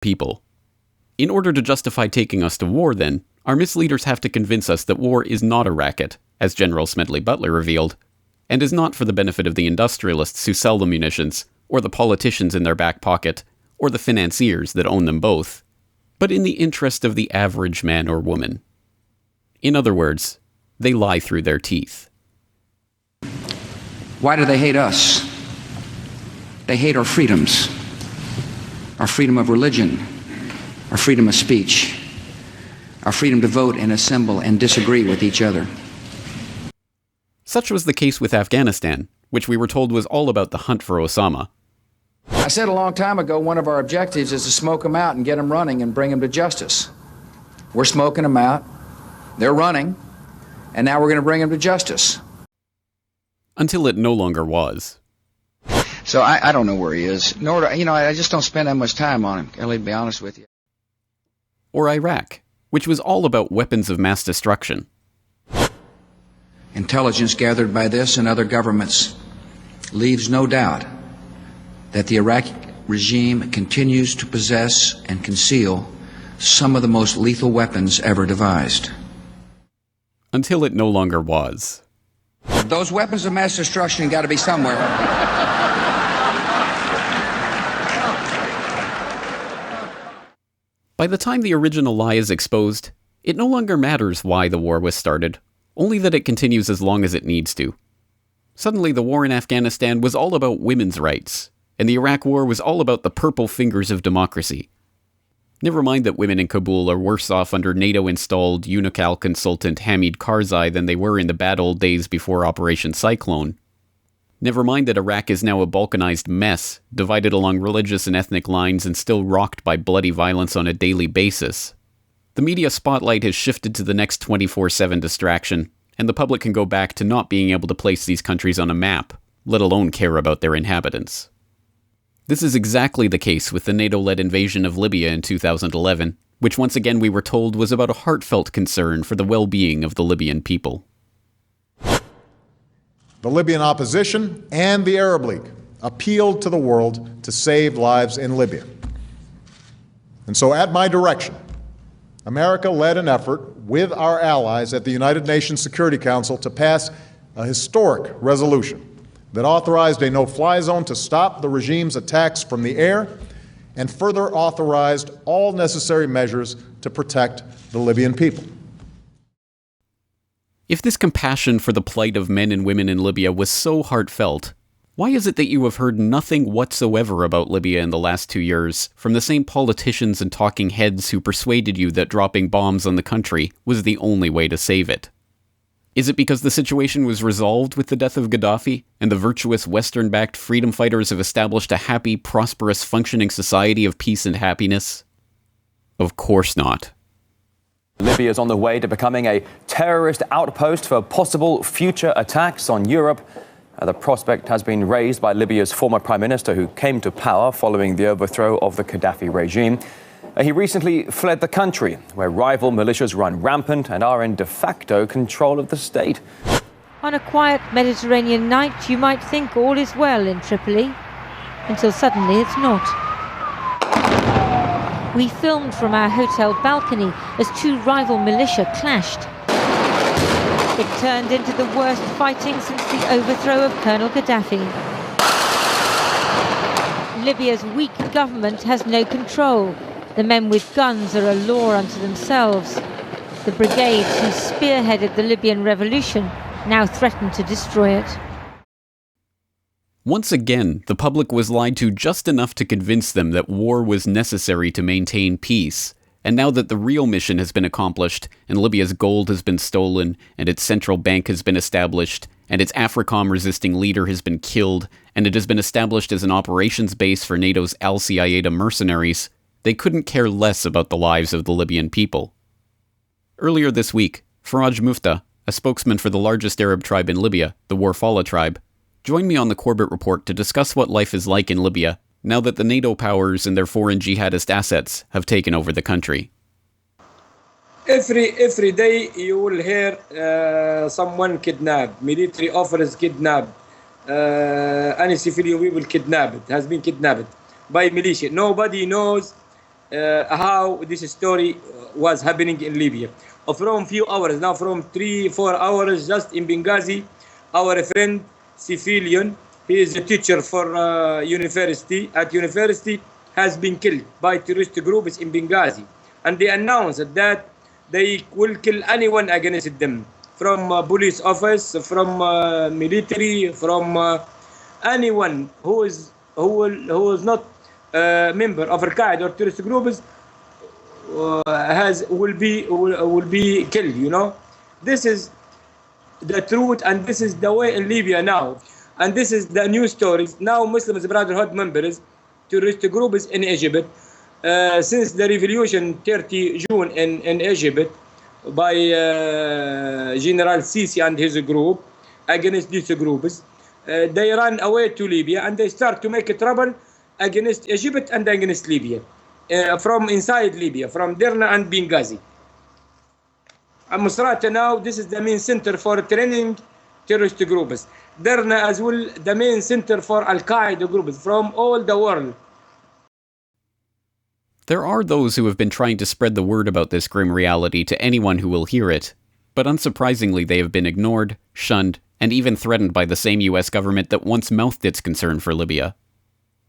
people. In order to justify taking us to war, then, our misleaders have to convince us that war is not a racket, as General Smedley Butler revealed, and is not for the benefit of the industrialists who sell the munitions, or the politicians in their back pocket, or the financiers that own them both, but in the interest of the average man or woman. In other words, they lie through their teeth. Why do they hate us? They hate our freedoms, our freedom of religion, our freedom of speech, our freedom to vote and assemble and disagree with each other. Such was the case with Afghanistan, which we were told was all about the hunt for Osama. I said a long time ago, one of our objectives is to smoke them out and get them running and bring them to justice. We're smoking them out, they're running, and now we're going to bring them to justice. Until it no longer was. So I don't know where he is. Nor I just don't spend that much time on him, I'll be honest with you. Or Iraq, which was all about weapons of mass destruction. Intelligence gathered by this and other governments leaves no doubt that the Iraqi regime continues to possess and conceal some of the most lethal weapons ever devised. Until it no longer was. Those weapons of mass destruction got to be somewhere. By the time the original lie is exposed, it no longer matters why the war was started, only that it continues as long as it needs to. Suddenly the war in Afghanistan was all about women's rights, and the Iraq war was all about the purple fingers of democracy. Never mind that women in Kabul are worse off under NATO-installed UNICAL consultant Hamid Karzai than they were in the bad old days before Operation Cyclone. Never mind that Iraq is now a balkanized mess, divided along religious and ethnic lines and still rocked by bloody violence on a daily basis. The media spotlight has shifted to the next 24/7 distraction, and the public can go back to not being able to place these countries on a map, let alone care about their inhabitants. This is exactly the case with the NATO-led invasion of Libya in 2011, which once again we were told was about a heartfelt concern for the well-being of the Libyan people. The Libyan opposition and the Arab League appealed to the world to save lives in Libya. And so at my direction, America led an effort with our allies at the United Nations Security Council to pass a historic resolution that authorized a no-fly zone to stop the regime's attacks from the air and further authorized all necessary measures to protect the Libyan people. If this compassion for the plight of men and women in Libya was so heartfelt, why is it that you have heard nothing whatsoever about Libya in the last 2 years from the same politicians and talking heads who persuaded you that dropping bombs on the country was the only way to save it? Is it because the situation was resolved with the death of Gaddafi, and the virtuous Western-backed freedom fighters have established a happy, prosperous, functioning society of peace and happiness? Of course not. Libya is on the way to becoming a terrorist outpost for possible future attacks on Europe. The prospect has been raised by Libya's former prime minister who came to power following the overthrow of the Gaddafi regime. He recently fled the country, where rival militias run rampant and are in de facto control of the state. On a quiet Mediterranean night, you might think all is well in Tripoli, until suddenly it's not. We filmed from our hotel balcony as two rival militia clashed. It turned into the worst fighting since the overthrow of Colonel Gaddafi. Libya's weak government has no control. The men with guns are a law unto themselves. The brigades who spearheaded the Libyan revolution now threaten to destroy it. Once again, the public was lied to just enough to convince them that war was necessary to maintain peace. And now that the real mission has been accomplished, and Libya's gold has been stolen, and its central bank has been established, and its AFRICOM-resisting leader has been killed, and it has been established as an operations base for NATO's Al-Qaeda mercenaries, they couldn't care less about the lives of the Libyan people. Earlier this week, Faraj Mufta, a spokesman for the largest Arab tribe in Libya, the Warfala tribe, joined me on the Corbett Report to discuss what life is like in Libya now that the NATO powers and their foreign jihadist assets have taken over the country. Every day you will hear someone kidnapped, military officers kidnapped, any civilian people kidnapped, has been kidnapped by militia. Nobody knows how this story was happening in Libya. From few hours now, from 3-4 hours, just in Benghazi, our friend civilian, he is a teacher for university, has been killed by terrorist groups in Benghazi, and they announced that they will kill anyone against them, from police office, from military, from anyone who is not member of Al Qaeda or terrorist groups will be killed. You know, this is the truth, and this is the way in Libya now, and this is the new stories now. Muslims Brotherhood members, terrorist groups in Egypt, since the revolution 30 June in Egypt by General Sisi and his group against these groups, they ran away to Libya and they start to make trouble against Egypt and against Libya, from inside Libya, from Derna and Benghazi. And Musrata now, this is the main center for training terrorist groups. Derna as well, the main center for Al-Qaeda groups from all the world. There are those who have been trying to spread the word about this grim reality to anyone who will hear it, but unsurprisingly they have been ignored, shunned, and even threatened by the same US government that once mouthed its concern for Libya.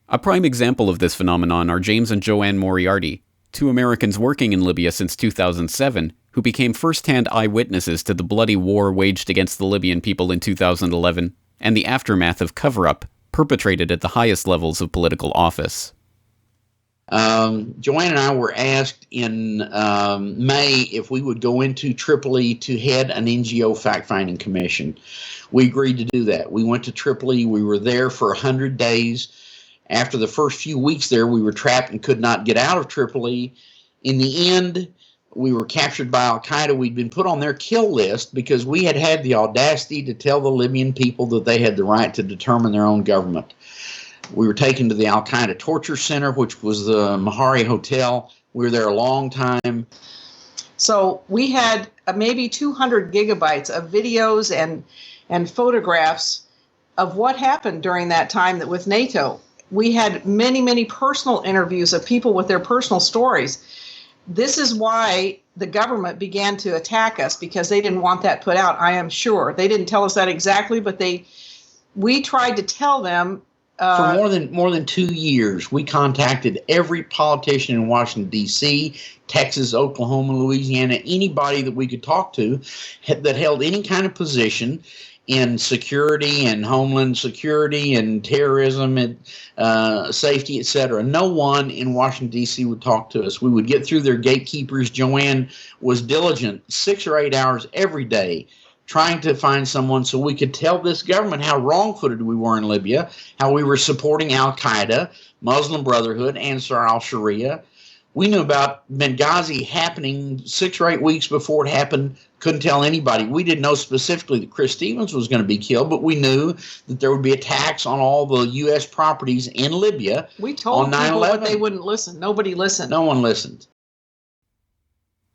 A prime example of this phenomenon are James and Joanne Moriarty, two Americans working in Libya since 2007, who became first-hand eyewitnesses to the bloody war waged against the Libyan people in 2011, and the aftermath of cover-up perpetrated at the highest levels of political office. Joanne and I were asked in May if we would go into Tripoli to head an NGO fact-finding commission. We agreed to do that. We went to Tripoli. We were there for 100 days. After the first few weeks there, we were trapped and could not get out of Tripoli. In the end, we were captured by Al-Qaeda. We'd been put on their kill list because we had had the audacity to tell the Libyan people that they had the right to determine their own government. We were taken to the Al-Qaeda torture center, which was the Mahari Hotel. We were there a long time. So we had maybe 200 gigabytes of videos and photographs of what happened during that time with NATO. We had many, many personal interviews of people with their personal stories. This is why the government began to attack us, because they didn't want that put out, I am sure. They didn't tell us that exactly, but we tried to tell them. For more than 2 years, we contacted every politician in Washington, D.C., Texas, Oklahoma, Louisiana, anybody that we could talk to that held any kind of position in security and homeland security and terrorism and safety, etc. No one in Washington, D.C. would talk to us. We would get through their gatekeepers. Joanne was diligent 6 or 8 hours every day trying to find someone so we could tell this government how wrong-footed we were in Libya, how we were supporting Al-Qaeda, Muslim Brotherhood, Ansar al-Sharia. We knew about Benghazi happening 6 or 8 weeks before it happened. Couldn't tell anybody. We didn't know specifically that Chris Stevens was going to be killed, but we knew that there would be attacks on all the U.S. properties in Libya. We told on people, 9/11. but they wouldn't listen. Nobody listened. No one listened.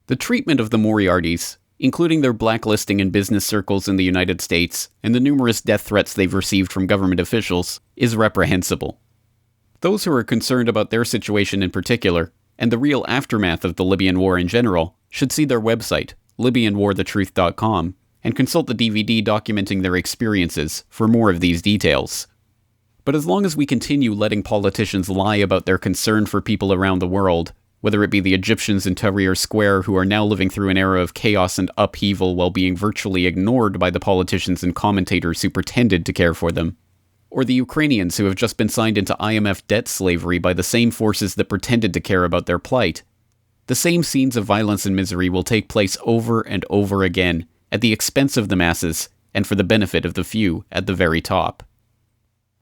The treatment of the Moriartys, including their blacklisting in business circles in the United States and the numerous death threats they've received from government officials, is reprehensible. Those who are concerned about their situation in particular, and the real aftermath of the Libyan war in general, should see their website, LibyanWarTheTruth.com, and consult the DVD documenting their experiences for more of these details. But as long as we continue letting politicians lie about their concern for people around the world, whether it be the Egyptians in Tahrir Square who are now living through an era of chaos and upheaval while being virtually ignored by the politicians and commentators who pretended to care for them, or the Ukrainians who have just been signed into IMF debt slavery by the same forces that pretended to care about their plight, the same scenes of violence and misery will take place over and over again, at the expense of the masses, and for the benefit of the few at the very top.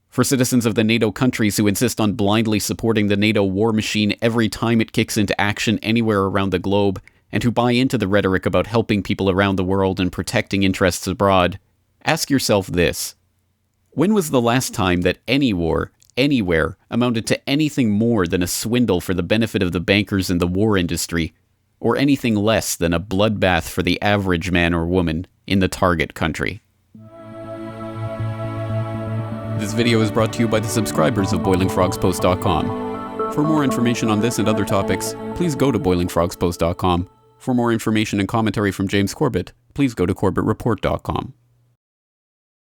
For citizens of the NATO countries who insist on blindly supporting the NATO war machine every time it kicks into action anywhere around the globe, and who buy into the rhetoric about helping people around the world and protecting interests abroad, ask yourself this. When was the last time that any war, anywhere, amounted to anything more than a swindle for the benefit of the bankers in the war industry, or anything less than a bloodbath for the average man or woman in the target country? This video is brought to you by the subscribers of BoilingFrogsPost.com. For more information on this and other topics, please go to boilingfrogspost.com. For more information and commentary from James Corbett, please go to corbettreport.com.